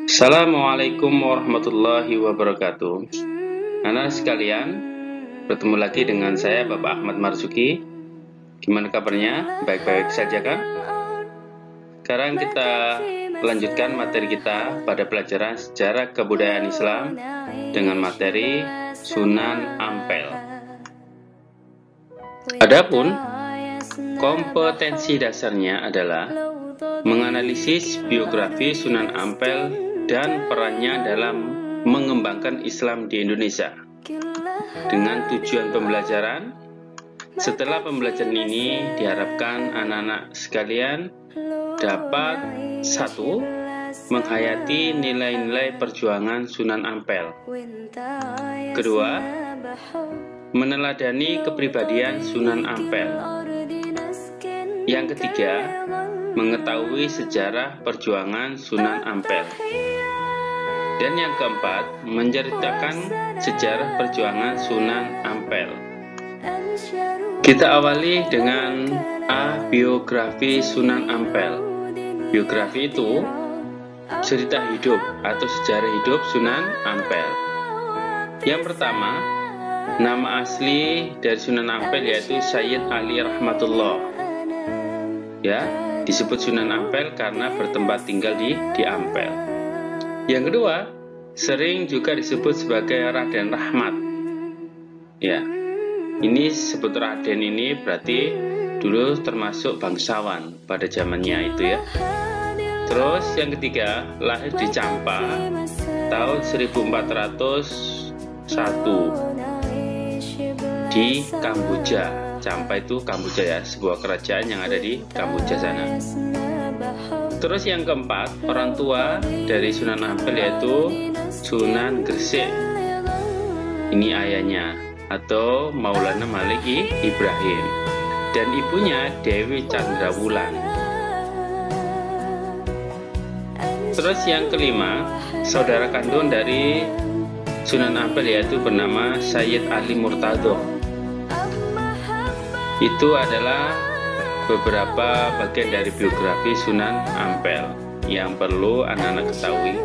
Assalamualaikum warahmatullahi wabarakatuh. Anak sekalian, bertemu lagi dengan saya Bapak Ahmad Marzuki. Gimana kabarnya? Baik-baik saja kan? Sekarang kita lanjutkan materi kita pada pelajaran sejarah kebudayaan Islam dengan materi Sunan Ampel. Adapun kompetensi dasarnya adalah menganalisis biografi Sunan Ampel dan perannya dalam mengembangkan Islam di Indonesia. Dengan tujuan pembelajaran, setelah pembelajaran ini diharapkan anak-anak sekalian dapat 1. Menghayati nilai-nilai perjuangan Sunan Ampel. 2. Meneladani kepribadian Sunan Ampel. Yang ketiga, mengetahui sejarah perjuangan Sunan Ampel. Dan yang keempat, menceritakan sejarah perjuangan Sunan Ampel. Kita awali dengan A. Biografi Sunan Ampel. Biografi itu cerita hidup atau sejarah hidup Sunan Ampel. Yang pertama, nama asli dari Sunan Ampel yaitu Sayyid Ali Rahmatullah. Ya, disebut Sunan Ampel karena bertempat tinggal di Ampel. Yang kedua, sering juga disebut sebagai Raden Rahmat. Ya, ini sebut Raden ini berarti dulu termasuk bangsawan pada zamannya itu ya. Terus yang ketiga, lahir di Champa tahun 1401 di Kamboja. Champa itu Kamboja ya, sebuah kerajaan yang ada di Kamboja sana. Terus yang keempat, orang tua dari Sunan Ampel yaitu Sunan Gresik. Ini ayahnya atau Maulana Malik Ibrahim. Dan ibunya Dewi Chandrawulan. Terus yang kelima, saudara kandung dari Sunan Ampel yaitu bernama Sayyid Ali Murtado. Itu adalah beberapa bagian dari biografi Sunan Ampel yang perlu anak-anak ketahui.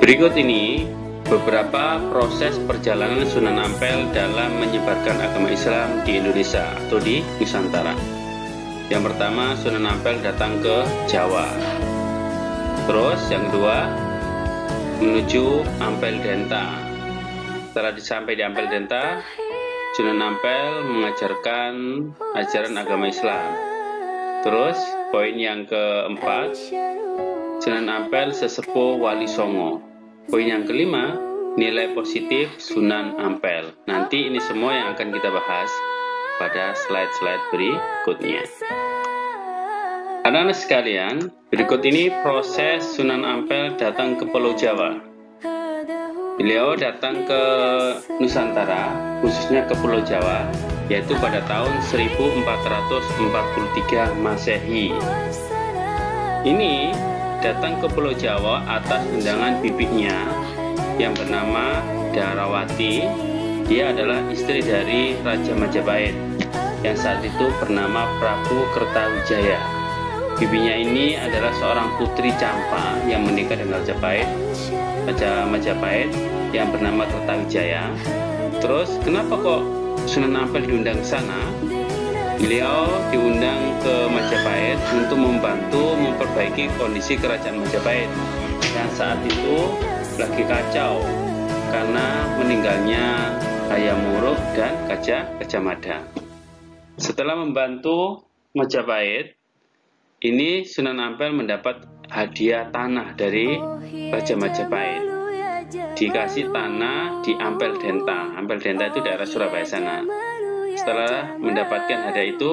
Berikut ini beberapa proses perjalanan Sunan Ampel dalam menyebarkan agama Islam di Indonesia atau di Nusantara. Yang pertama, Sunan Ampel datang ke Jawa. Terus yang kedua, menuju Ampel Denta. Setelah sampai di Ampel Denta, Sunan Ampel mengajarkan ajaran agama Islam. Terus poin yang keempat, Sunan Ampel sesepuh Wali Songo. Poin yang kelima, nilai positif Sunan Ampel. Nanti ini semua yang akan kita bahas pada slide-slide berikutnya. Anak-anak sekalian, berikut ini proses Sunan Ampel datang ke Pulau Jawa. Beliau datang ke Nusantara, khususnya ke Pulau Jawa, yaitu pada tahun 1443 Masehi. Ini datang ke Pulau Jawa atas undangan bibinya yang bernama Darawati. Dia adalah istri dari Raja Majapahit yang saat itu bernama Prabu Kertawijaya. Bibinya ini adalah seorang putri Champa yang menikah dengan Raja Majapahit yang bernama Kertawijaya. Terus kenapa kok Sunan Ampel diundang ke sana? Beliau diundang ke Majapahit untuk membantu memperbaiki kondisi kerajaan Majapahit yang saat itu lagi kacau karena meninggalnya Hayam Wuruk dan Gajah Mada. Setelah membantu Majapahit, ini Sunan Ampel mendapat hadiah tanah dari Raja Majapahit. Dikasih tanah di Ampel Denta. Ampel Denta itu daerah Surabaya sana. Setelah mendapatkan hadiah itu,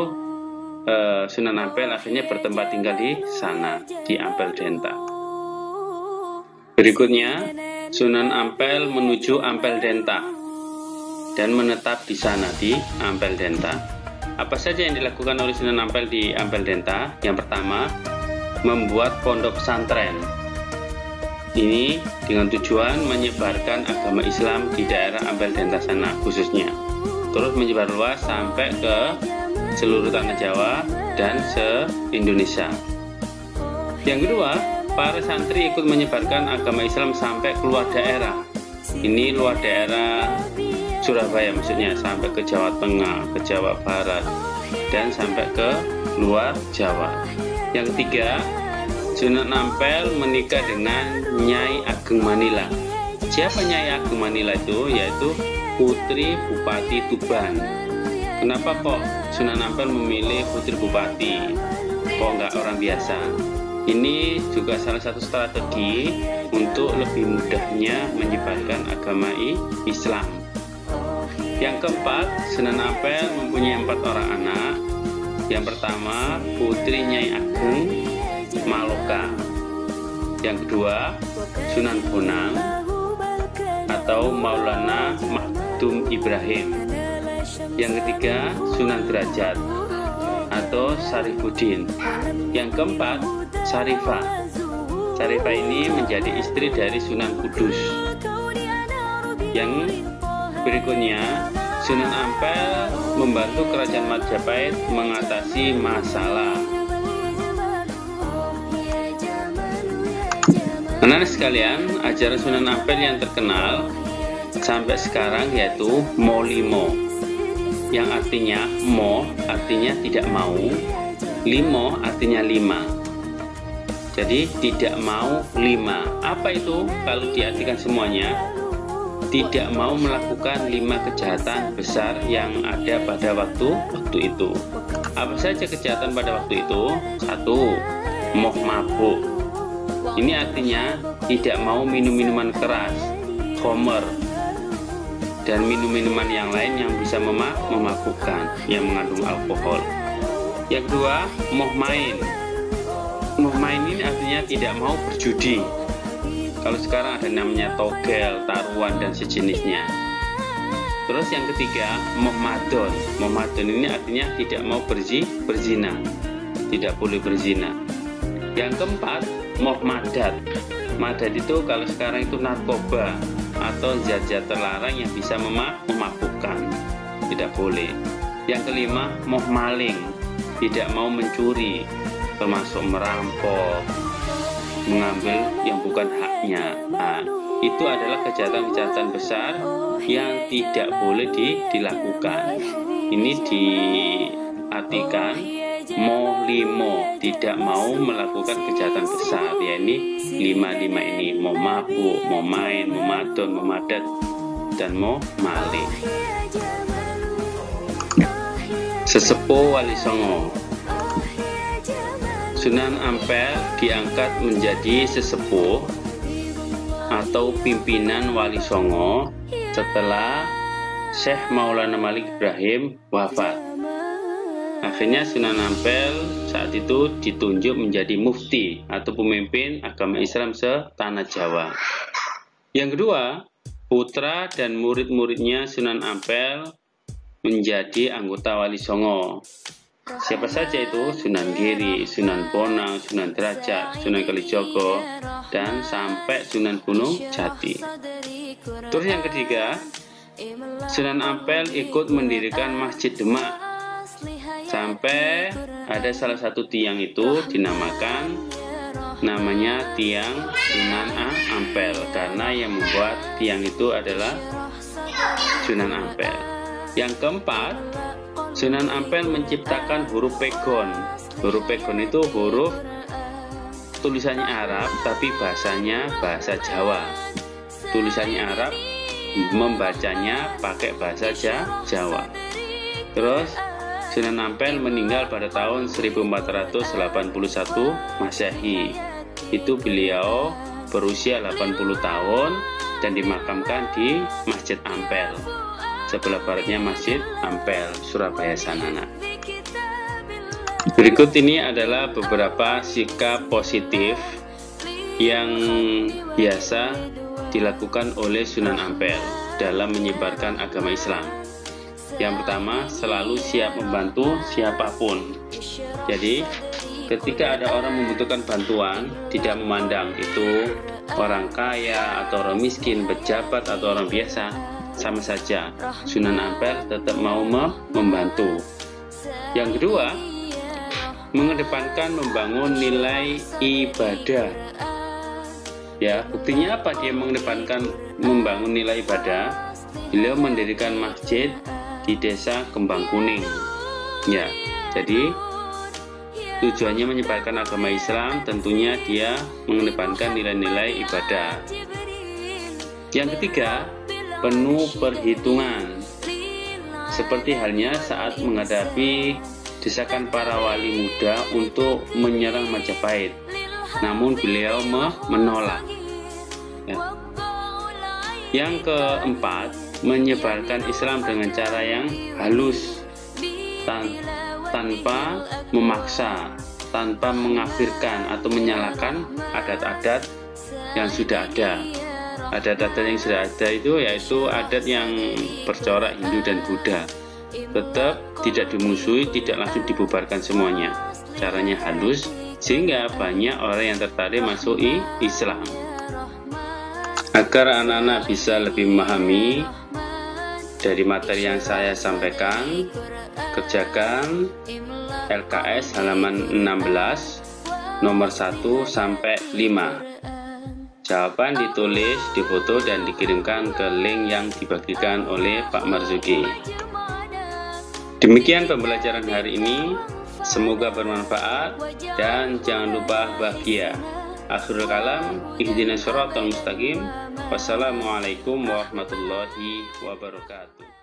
Sunan Ampel akhirnya bertempat tinggal di sana, di Ampel Denta. Berikutnya, Sunan Ampel menuju Ampel Denta dan menetap di sana di Ampel Denta. Apa saja yang dilakukan oleh Sunan Ampel di Ampel Denta? Yang pertama, membuat pondok pesantren. Ini dengan tujuan menyebarkan agama Islam di daerah Ampel Denta sana khususnya. Terus menyebar luas sampai ke seluruh tanah Jawa dan se-Indonesia. Yang kedua, para santri ikut menyebarkan agama Islam sampai keluar daerah. Ini luar daerah Surabaya maksudnya, sampai ke Jawa Tengah, ke Jawa Barat, dan sampai ke luar Jawa. Yang ketiga, Sunan Ampel menikah dengan Nyai Ageng Manila. Siapa Nyai Ageng Manila itu? Yaitu putri Bupati Tuban. Kenapa kok Sunan Ampel memilih putri bupati? Kok nggak orang biasa? Ini juga salah satu strategi untuk lebih mudahnya menyebarkan agama Islam. Yang keempat, Sunan Ampel mempunyai 4 orang anak. Yang pertama, putri Nyai Ageng Maloka. Yang kedua, Sunan Bonang atau Maulana Makhdum Ibrahim. Yang ketiga, Sunan Derajat atau Syarifuddin. Yang keempat, Syarifah. Syarifah ini menjadi istri dari Sunan Kudus. Yang berikutnya, Sunan Ampel membantu kerajaan Majapahit mengatasi masalah. Anak-anak sekalian, ajaran Sunan Ampel yang terkenal sampai sekarang yaitu Molimo, yang artinya mo artinya tidak mau, limo artinya 5. Jadi tidak mau 5. Apa itu kalau diartikan semuanya? Tidak mau melakukan 5 kejahatan besar yang ada pada waktu itu. Apa saja kejahatan pada waktu itu? 1. Moh mabuk. Ini artinya tidak mau minum minuman keras, khamr, dan minum-minuman yang lain yang bisa memabukkan, yang mengandung alkohol. Yang kedua, moh main. Moh main ini artinya tidak mau berjudi. Kalau sekarang ada namanya togel, taruhan, dan sejenisnya. Terus yang ketiga, moh madon. Moh madon ini artinya tidak mau berzina, tidak boleh berzina. Yang keempat, moh madat. Madat itu kalau sekarang itu narkoba atau zat-zat terlarang yang bisa memabukkan, tidak boleh. Yang kelima, moh maling. Tidak mau mencuri, termasuk merampok, mengambil yang bukan haknya. Nah, itu adalah kejahatan-kejahatan besar yang tidak boleh dilakukan. Ini diartikan molimo, tidak mau melakukan kejahatan besar, yakni 5 ini: mau mabuk, mau main, mau madon, mau madat, dan mau maling. Sesepuh Wali Songo. Sunan Ampel diangkat menjadi sesepuh atau pimpinan Wali Songo setelah Syekh Maulana Malik Ibrahim wafat. Akhirnya Sunan Ampel saat itu ditunjuk menjadi mufti atau pemimpin agama Islam setanah Jawa. Yang kedua, putra dan murid-muridnya Sunan Ampel menjadi anggota Wali Songo. Siapa saja itu? Sunan Giri, Sunan Bonang, Sunan Derajat, Sunan Kalijogo, dan sampai Sunan Gunung Jati. Terus yang ketiga, Sunan Ampel ikut mendirikan Masjid Demak. Sampai ada salah satu tiang itu dinamakan namanya tiang Sunan Ampel, karena yang membuat tiang itu adalah Sunan Ampel. Yang keempat, Sunan Ampel menciptakan huruf pegon. Huruf pegon itu huruf tulisannya Arab tapi bahasanya bahasa Jawa. Tulisannya Arab, membacanya pakai bahasa Jawa. Terus Sunan Ampel meninggal pada tahun 1481 Masehi. Itu beliau berusia 80 tahun dan dimakamkan di Masjid Ampel. Sebelah baratnya Masjid Ampel, Surabaya sana. Berikut ini adalah beberapa sikap positif yang biasa dilakukan oleh Sunan Ampel dalam menyebarkan agama Islam. Yang pertama, selalu siap membantu siapapun. Jadi, ketika ada orang membutuhkan bantuan, tidak memandang itu orang kaya atau orang miskin, pejabat atau orang biasa, sama saja, Sunan Ampel tetap mau membantu. Yang kedua, mengedepankan membangun nilai ibadah Ya, buktinya apa dia mengedepankan membangun nilai ibadah? Beliau mendirikan masjid di desa Kembang Kuning. Ya, jadi tujuannya menyebarkan agama Islam, tentunya dia mengedepankan nilai-nilai ibadah. Yang ketiga, penuh perhitungan. Seperti halnya saat menghadapi desakan para wali muda untuk menyerang Majapahit, namun beliau menolak. Ya. Yang keempat, menyebarkan Islam dengan cara yang halus, tanpa memaksa, tanpa mengafirkan atau menyalahkan adat-adat yang sudah ada. Adat-adat yang sudah ada itu yaitu adat yang bercorak Hindu dan Buddha. Tetap tidak dimusuhi, tidak langsung dibubarkan semuanya. Caranya halus sehingga banyak orang yang tertarik masuk Islam. Agar anak-anak bisa lebih memahami dari materi yang saya sampaikan, kerjakan LKS halaman 16 nomor 1 sampai 5. Jawaban ditulis, difoto, dan dikirimkan ke link yang dibagikan oleh Pak Marzuki. Demikian pembelajaran hari ini. Semoga bermanfaat dan jangan lupa bahagia. Akhirul kalam, ihdinas shiratal mustaqim. Wassalamualaikum warahmatullahi wabarakatuh.